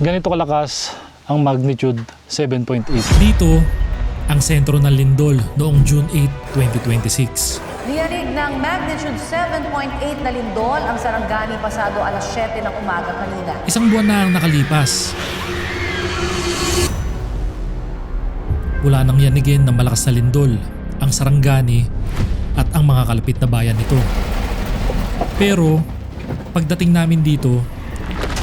Ganito kalakas ang magnitude 7.8. Dito, ang sentro ng lindol noong June 8, 2026. Niyarig ng magnitude 7.8 na lindol ang Sarangani pasado alas 7 ng umaga kanina. Isang buwan na ang nakalipas. Wala nang yanigin ng malakas na lindol ang Sarangani at ang mga kalapit na bayan nito. Pero pagdating namin dito,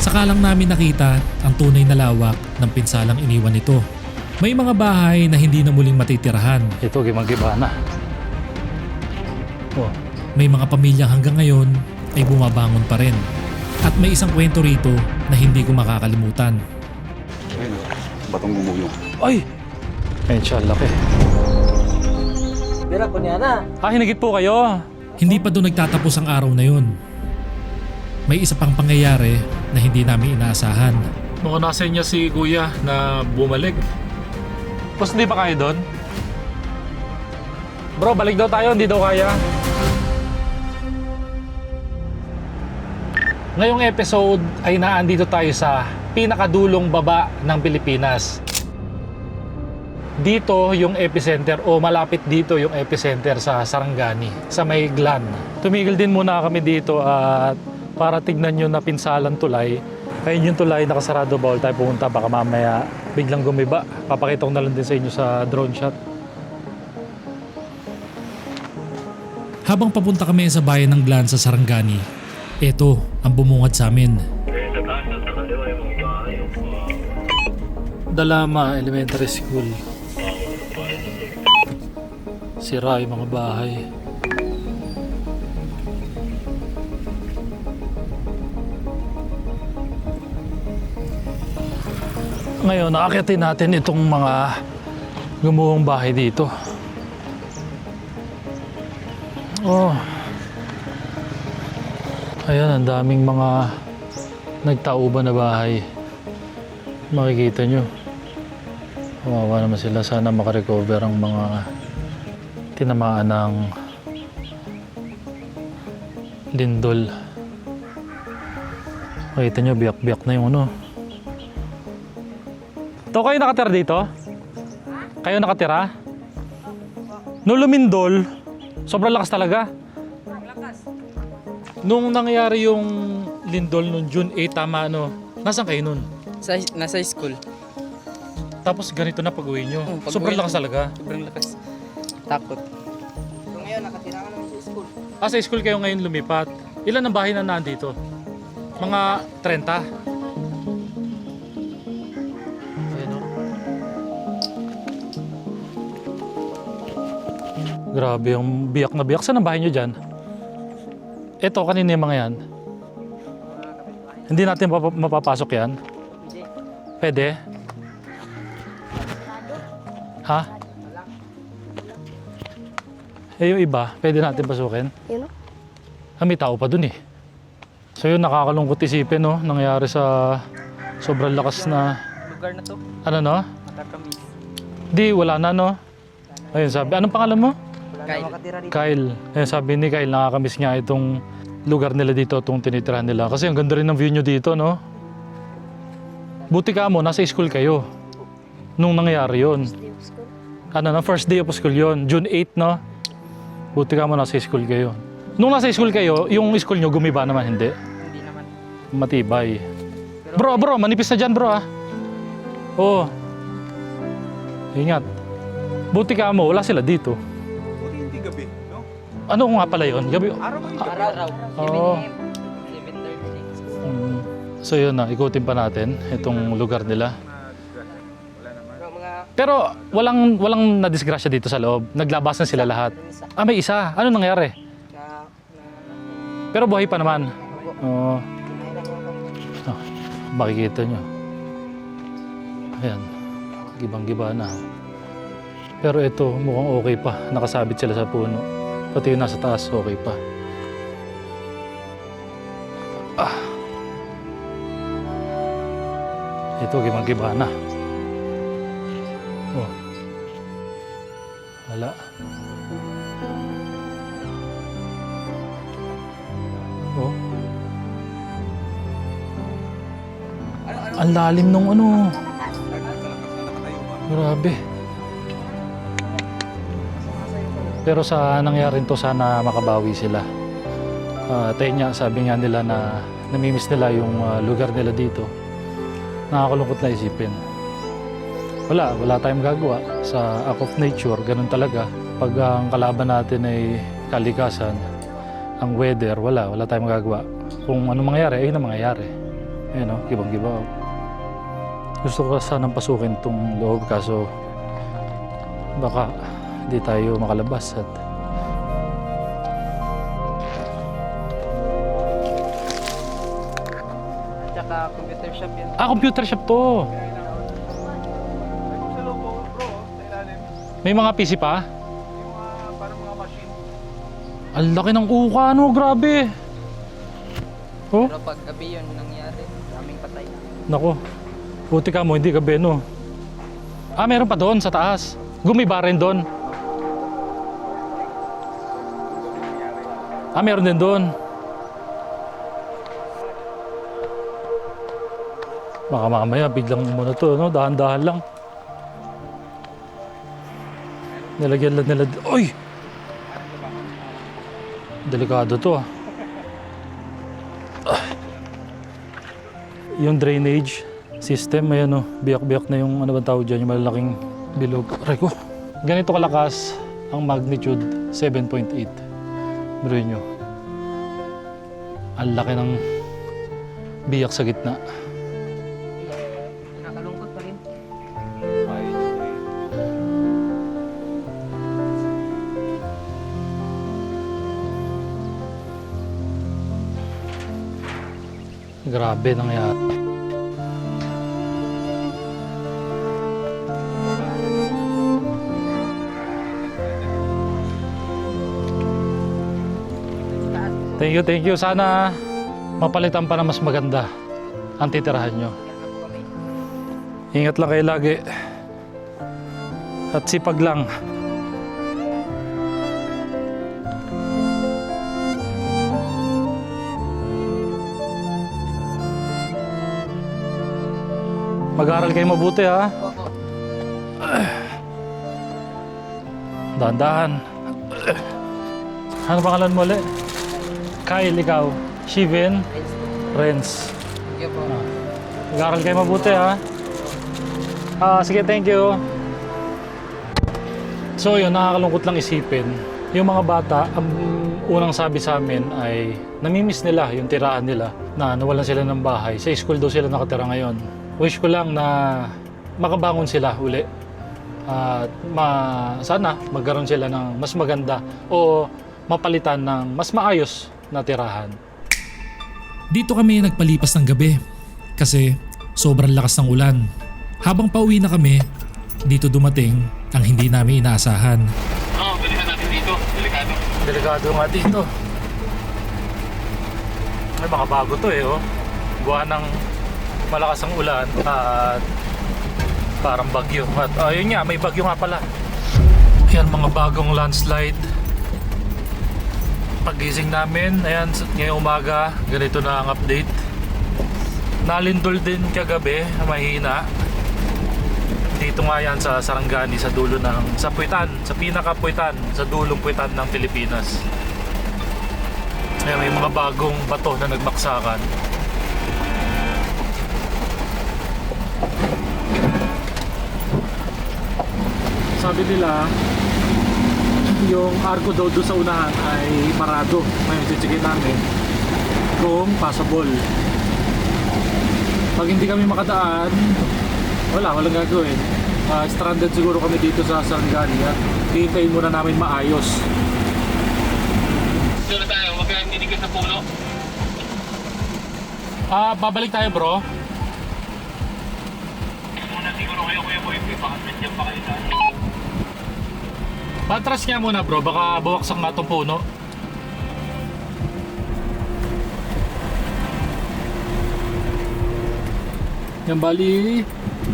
saka lang namin nakita ang tunay na lawak ng pinsalang iniwan nito. May mga bahay na hindi na muling matitirahan. Ito, gimang-giba na. Oh. May mga pamilyang hanggang ngayon ay bumabangon pa rin. At may isang kwento rito na hindi ko makakalimutan. Ayun, batong gumulong. Ay! Ayun siya, laki. Bira ko niya na. Hinagit po kayo. Hindi pa doon nagtatapos ang araw na yun. May isa pang pangyayari na hindi namin inaasahan. Mukhang nasa niya si kuya na bumalik. Tapos hindi pa kaya doon? Bro, balik daw tayo, hindi daw kaya. Ngayong episode ay naandito tayo sa pinakadulong baba ng Pilipinas. Dito yung epicenter o malapit dito yung epicenter sa Sarangani, sa may Glan. Tumigil din muna kami dito at para tignan nyo na pinsalang tulay. Ayun yung tulay, nakasarado, bawal tayo pumunta, baka mamaya biglang gumiba. Papakita ko na lang din sa inyo sa drone shot. Habang papunta kami sa bayan ng Glan sa Sarangani, eto ang bumungad sa amin. Dalama Elementary School. Sira yung mga bahay. Ngayon, nakakyatin natin itong mga gumuhong bahay dito. Oh. Ayan, ang daming mga nagtauban na bahay. Makikita nyo. Kawawa naman sila. Sana makarecover ang mga tinamaan ng lindol. Makita nyo, biyak-biyak na yung ano. To, kayo nakatira dito? Kayo nakatira? Nung lumindol, sobrang lakas talaga. Nung nangyari yung lindol nung June 8, tama ano, nasaan kayo nun? Nasa school. Tapos ganito na pag-uwi nyo. Pag-uwi Sobrang lakas ko. talaga. Sobrang lakas. Takot. So ngayon, nakatira ka naman sa school. Sa school kayo ngayon lumipat. Ilan ang bahay na nandito? Mga 30? Ayan o. Grabe yung biyak na biyak. Saan ang bahay nyo dyan? Ito, kanina yung mga yan. Hindi natin mapapasok yan? Hindi. Pwede? Ha? Eh yung iba, pwede natin pasukin? Yun o. May tao pa dun eh. So yun, nakakalungkot isipin no, nangyari sa sobrang lakas na, Lugar na to, ano no? matatamis. Di, wala na no? Ayun sabi, anong pangalan mo? Wala na makatira rito. Kyle. Ayun sabi ni Kyle, nakakamiss nga itong lugar nila dito, itong tinitirahan nila. Kasi ang ganda rin ng view nyo dito no? Buti ka mo, nasa school kayo. Nung nangyari yun. Ano na, first day of school yun, June 8 no? Buti ka mo, nasa school kayo. Nung nasa school kayo, yung school nyo gumiba naman, hindi? Hindi naman. Matibay. Bro, manipis na dyan bro ah. Oo. Ingat. Buti ka mo, wala sila dito. Buti hindi gabi, no? Ano nga pala yun? Gabi. Araw ba yung Araw. Oo. 7:30. So yun na, ikutin pa natin itong lugar nila. Wala naman. Pero mga Pero walang nadisgrasya dito sa loob. Naglabas na sila lahat. May isa. Ano nangyari? na Pero buhay pa naman. Oo. Makikita nyo. Ayan. Gibang-giba na. Pero ito, mukhang okay pa. Nakasabit sila sa puno. Pati yung nasa taas, okay pa. Ito, gibang-giba na. Oh. Wala. Oh. Ang lalim nung ano. Grabe. Pero sa nangyari to, sana makabawi sila. Tayo nga, sabi nga nila na namimiss nila yung lugar nila dito. Nakakalungkot na isipin. Wala tayong magagawa. Sa act of nature, ganun talaga. Pag ang kalaban natin ay kalikasan, ang weather, wala tayong magagawa. Kung ano mangyayari, ayun ang mangyayari. Ayun o, gibang-giba. Gusto ko sanang pasukin tong loob, kaso baka di tayo makalabas at Tsaka computer shop yun. computer shop to. Sa loob bro, sa ilalim. May mga PC pa? Yung parang mga machine. Ang laki ng uka, no? Grabe. Oh, Pero pag gabi yun nangyari, daming patay. nako. Buti ka mo, hindi gabi, no? Meron pa doon sa taas. Gumiba rin doon. Meron din doon. Baka mamaya biglang muna to, no? Dahan-dahan lang. Nilagyan lang nila. Oy! Delikado to, ah. Yung drainage system, ayan, oh. Biyak-biyak na yung ano ba tawag dyan, yung malalaking bilog. Aray ko. Ganito kalakas ang magnitude 7.8. Biruin nyo. Ang laki ng biyak sa gitna. Nakakalungkot pa rin. Grabe nangyari. Thank you. Sana mapalitan pa na mas maganda ang titirahan nyo. Ingat lang kayo lagi. At sipag lang. Mag-aaral kayo mabuti, ha? Dahan-dahan. Ano pangalan mo ulit? Kyle, ikaw. Shiven. Renz. Sige po. Mag-aaral kayo mabuti, ha? Sige, thank you. So yun, nakakalungkot lang isipin. Yung mga bata, ang unang sabi sa amin ay namimiss nila yung tirahan nila na nawalan sila ng bahay. Sa school daw sila nakatira ngayon. Wish ko lang na makabangon sila uli. At sana magkaroon sila ng mas maganda o mapalitan ng mas maayos na tirahan. Dito kami nagpalipas ng gabi kasi sobrang lakas ng ulan. Habang pauwi na kami, dito dumating ang hindi namin inaasahan. Bilisan natin dito. Delikado. Delikado nga dito. Ay, mga bago to, eh, oh. Buwan ng malakas ang ulan at parang bagyo. At ayun nga, may bagyo nga pala. Ayan, mga bagong landslide. Pagising namin, ayan, ngayong umaga, ganito na ang update. Nalindol din kagabi, mahina. Dito nga yan sa Sarangani, sa dulo sa Puitan, sa pinaka-Puitan, sa dulong Puitan ng Pilipinas. Ayan, may mga bagong bato na nagbaksakan. Sabi nila, yung arko daw doon sa unahan ay parado. Ngayon, chichikin namin kung passable. Pag hindi kami makadaan, walang gagawin. Stranded siguro kami dito sa Sarangani at hihintayin muna namin maayos. Doon na tayo, huwag kayong tinikit sa puno. Babalik tayo, bro. Muna siguro kayo, Kuya Boy, baka nandiyan pa kayo sa ano. Patras nga muna, bro, baka bawaksak nga itong puno. Yan, bali,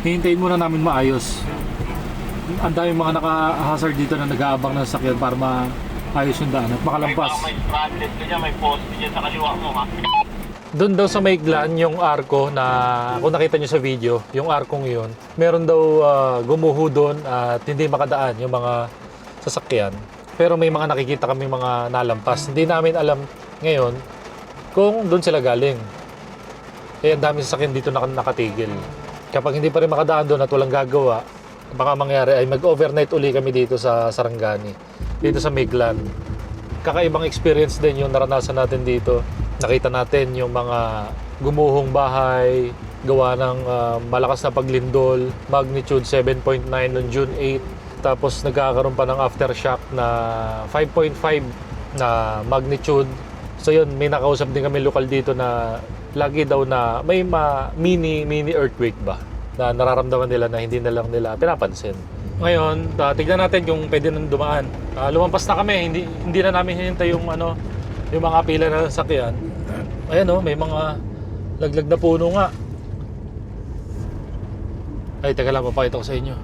hihintayin muna namin maayos. Ang daming mga naka-hazard dito na nag-aabang ng sasakyan para maayos yung daan at makalampas. May problem ka dyan, may poste dyan sa kaliwa mo, ha? Doon daw sa Maiglan, yung arko na kung nakita nyo sa video, yung arkong yun, meron daw gumuho doon at hindi makadaan yung mga sasakyan. Pero may mga nakikita kami mga nalampas. Hindi namin alam ngayon kung doon sila galing. Kaya ang dami sasakyan dito na nakatigil. Kapag hindi pa rin makadaan doon at walang gagawa, baka mangyari ay mag-overnight uli kami dito sa Sarangani, dito sa Maiglan. Kakaibang experience din yung naranasan natin dito. Nakita natin yung mga gumuhong bahay, gawa ng malakas na paglindol, magnitude 7.9 noong June 8. Tapos nagkakaroon pa ng aftershock na 5.5 na magnitude. So yun, may nakausap din kami lokal dito na lagi daw na may mini earthquake ba na nararamdaman nila na hindi na lang nila pinapansin. Ngayon, tignan natin kung pwede nang dumaan. Lumampas na kami, hindi na namin hinintay yung yung mga pila na sasakyan. Ayan may mga laglag na puno nga. Ay, teka lang, papakita ko sa inyo.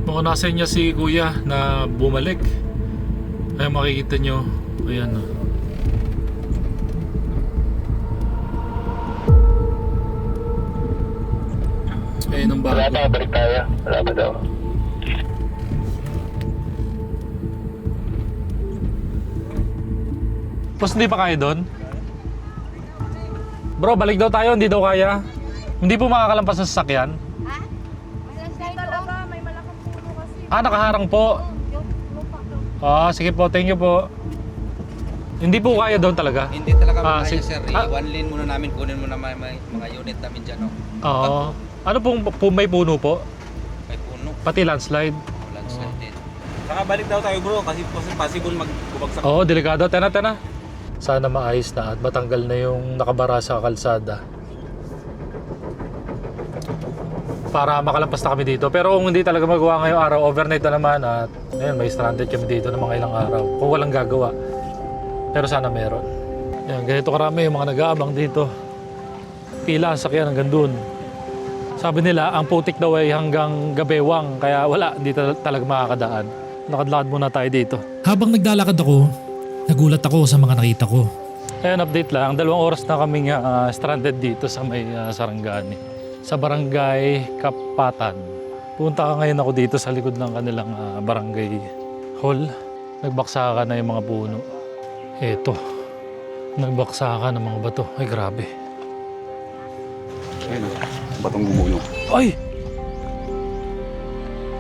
Mga nasa niya si kuya na bumalik. Ayan, makikita nyo. Ayan Ayan ang bago. Wala pa, balik tayo. Wala pa daw. Tapos hindi pa kaya doon? Bro, balik daw tayo, hindi daw kaya. Hindi po makakalampas sa sasakyan. Nakaharang po. Sige po, thank you po. Hindi po kaya doon talaga. Hindi talaga makaya, sige. sir. One lane muna namin, kunin muna mga unit namin dyan. Oo. Ano pong may puno po? May puno. Pati landslide. Landslide din. Saka balik daw tayo bro kasi possible magbubagsak. Oo, delikado. Tena. Sana maayos na at matanggal na yung nakabara sa kalsada. Para makalampas na kami dito. Pero kung hindi talaga magawa ngayong araw, overnight na naman at ayun, may stranded kami dito ng mga ilang araw. Kung walang gagawa. Pero sana meron. Yan, ganito karami yung mga nag-aabang dito. Pila ang sakyan hanggang dun. Sabi nila, ang putik daw ay hanggang Gabewang. Kaya wala, hindi talaga makakadaan. Lakad-lakad muna tayo dito. Habang naglalakad ako, nagulat ako sa mga nakita ko. Ayun, update lang. 2 oras na kami stranded dito sa may Sarangani. Sa barangay Kapatan. Punta ka ngayon ako dito sa likod ng kanilang barangay hall. Nagbaksakan na yung mga puno. Eto. Nagbaksakan ng mga bato. Ay, grabe. Ayun, batong gumulo. Ay!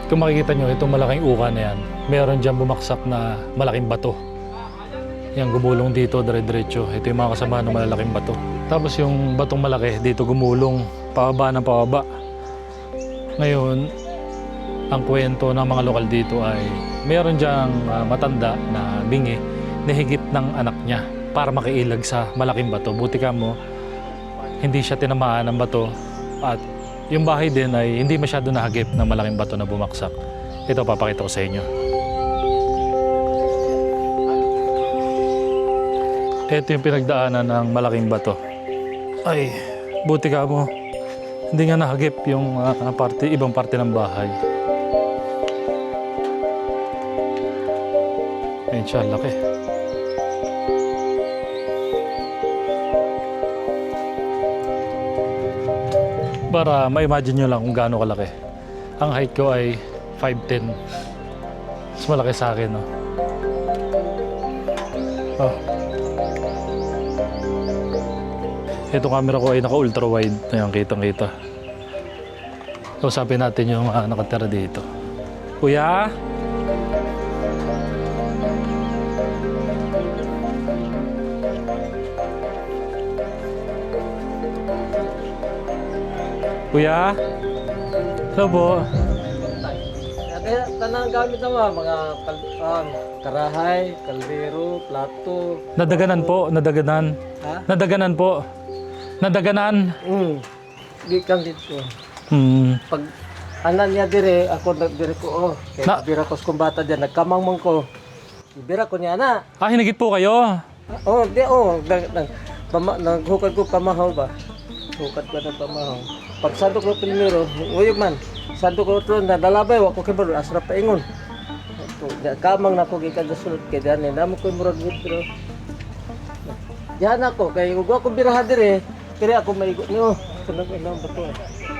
Kung makikita nyo, itong malaking uka na yan, meron dyan bumaksak na malaking bato. Yan, gumulong dito, dire-diretso. Ito yung mga kasama ng malalaking bato. Tapos yung batong malaki, dito gumulong, pababa ng pababa. Ngayon, ang kwento ng mga lokal dito ay meron dyang matanda na bingi na higit ng anak niya para makiilag sa malaking bato. Buti ka mo, hindi siya tinamaan ng bato at yung bahay din ay hindi masyado nahagip ng malaking bato na bumaksak. Ito, papakita ko sa inyo. Ito yung pinagdaanan ng malaking bato. Ay, buti ka mo. Hindi nga nahagip yung ibang parte ng bahay. Ayun siya, laki. Para ma-imagine nyo lang kung gaano kalaki. Ang height ko ay 5'10". Mas malaki sa akin, no? Itong camera ko ay naka-ultra wide. Ayan, kitang-kita. Kausapin natin yung nakatira dito. Kuya? Kuya? Hello po. Kaya tanang gamit naman, mga karahay, kaldero, plato. Nadaganan po, nadaganan. Ha? Nadaganan po. Nadaganan. Gikan dito. Pag Anan niya dire, ako nagdire ko, Kaya bira ko sa kumbata dyan, nagkamangmang ko. Bira ko niya na. hinigit po kayo. Naghukad ko pamahaw ba? Hukad ko ng pamahaw. Pag sando ko primero, uyog man. Sando ko ito, nadalabay, wako kibaro, asra pa ingon. Kamang na ko gikan sa sulod, kaya dyan, namo ko murag pero Diyan ako, kay ug ako biraha dire, kaya ako maigo niyo. Kanang ilang bato.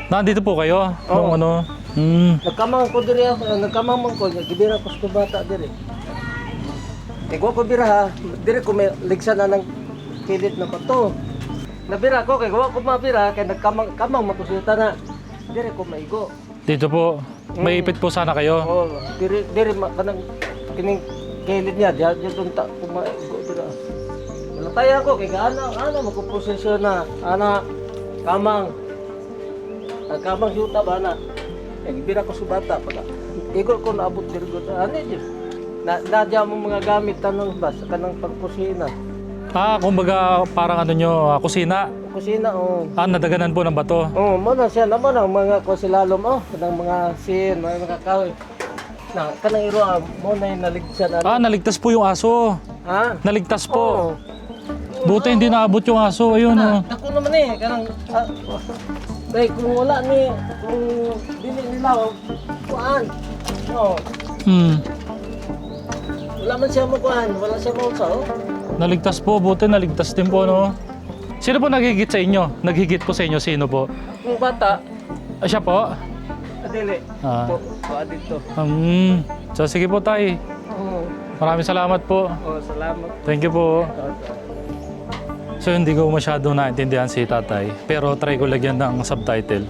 Nandito po kayo? Oo. Nung ano? Nagkamang ko dire, nagkamang man ko, gibira ko sa bata dire. Kay ko biraha, dire ko may ligsan na ng kilit na bato. Nabira ko kay ko mabira kay nagkamang makusulta na. Dire ko maigo. Dito po. May ipit po sana kayo. Oh, dire kanang kining kilit niya, diyan tunta ko maigo dira. Nataya ko kay ana makuprosesyon na ana kamang. Kamang yuta ba na? Bira ko sa bata pala. Igor ko naabot diri gud. Ano yun? Nadya mo mga gamit tanong ba sa kanang pagkusina. Kumbaga parang ano nyo, kusina. Kusina oh. Nadaganan po ng bato. Oh, mo na siya naman ang mga kusilalom oh, kanang mga sin, mga kahoy. Na kanang iro mo na yung naligsan ano. Naligtas po yung aso. Ha? Naligtas po. Oo. Buti hindi naabot yung aso. Ayun oh. Ako naman kanang dahil kung wala kung dili nila kuan. No. Wala man siya mo kuan, wala siya mo sa oh. Naligtas po. Buti naligtas din po no. Sino po naghigit sa inyo? Naghigit po sa inyo? Sino po? Kung bata, Siya po? dili. Kuan dito. So sige po tay. Oo. Maraming salamat po. Oh, salamat. Thank you po. So hindi ko masyadong naintindihan si tatay, pero try ko lagyan ng subtitle.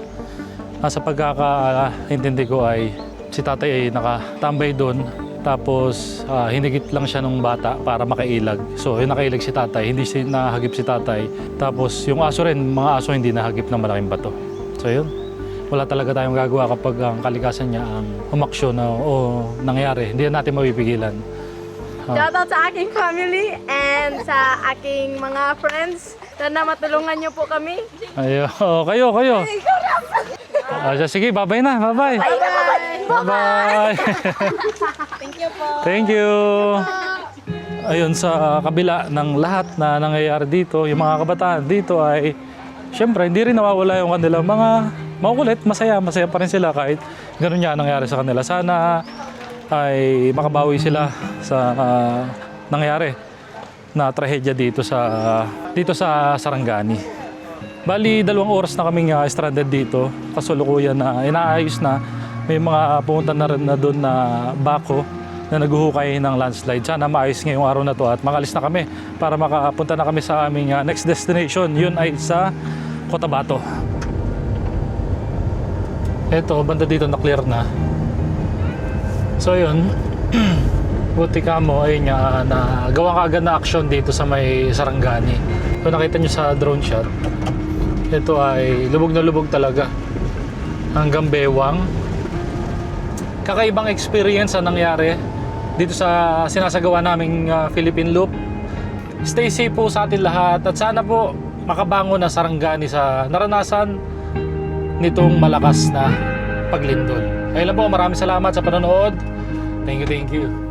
Sa pagkakaintindi ko ay si tatay ay nakatambay doon, tapos hinigit lang siya ng bata para makailag. So yung nakailag si tatay, hindi nahagip si tatay. Tapos yung aso rin, mga aso hindi nahagip ng malaking bato. So yun, wala talaga tayong gagawa kapag ang kalikasan niya ang umaksyon o nangyari. Hindi natin mapipigilan. Shoutout sa aking family and sa aking mga friends. Sana matulungan niyo po kami. Ayo, kayo. Sige, bye-bye na. Bye-bye. Bye-bye. Thank you po. Thank you. Ayun, sa kabila ng lahat na nangyayari dito, yung mga kabataan dito ay syempre hindi rin nawawala yung kanilang mga makukulit, masaya pa rin sila kahit ganun nga nangyari sa kanila. Sana ay makabawi sila sa nangyari na trahedya dito sa Sarangani. Bali, 2 oras na kaming stranded dito. Kasulukuyan na inaayos na. May mga pumunta na rin na doon na bako na naghuhukay ng landslide. Sana maayos ngayong araw na to at makalis na kami para makapunta na kami sa aming next destination. Yun ay sa Cotabato. Eto, banda dito na clear na. So yun, buti ka mo ay nga na gawa ka agad na action dito sa may Sarangani. Kung nakita nyo sa drone shot, ito ay lubog na lubog talaga hanggang bewang. Kakaibang experience ang nangyari dito sa sinasagawa naming Philippine Loop. Stay safe po sa atin lahat at sana po makabangon na Sarangani sa naranasan nitong malakas na paglindol. Ayun lang po, maraming salamat sa panonood. Thank you.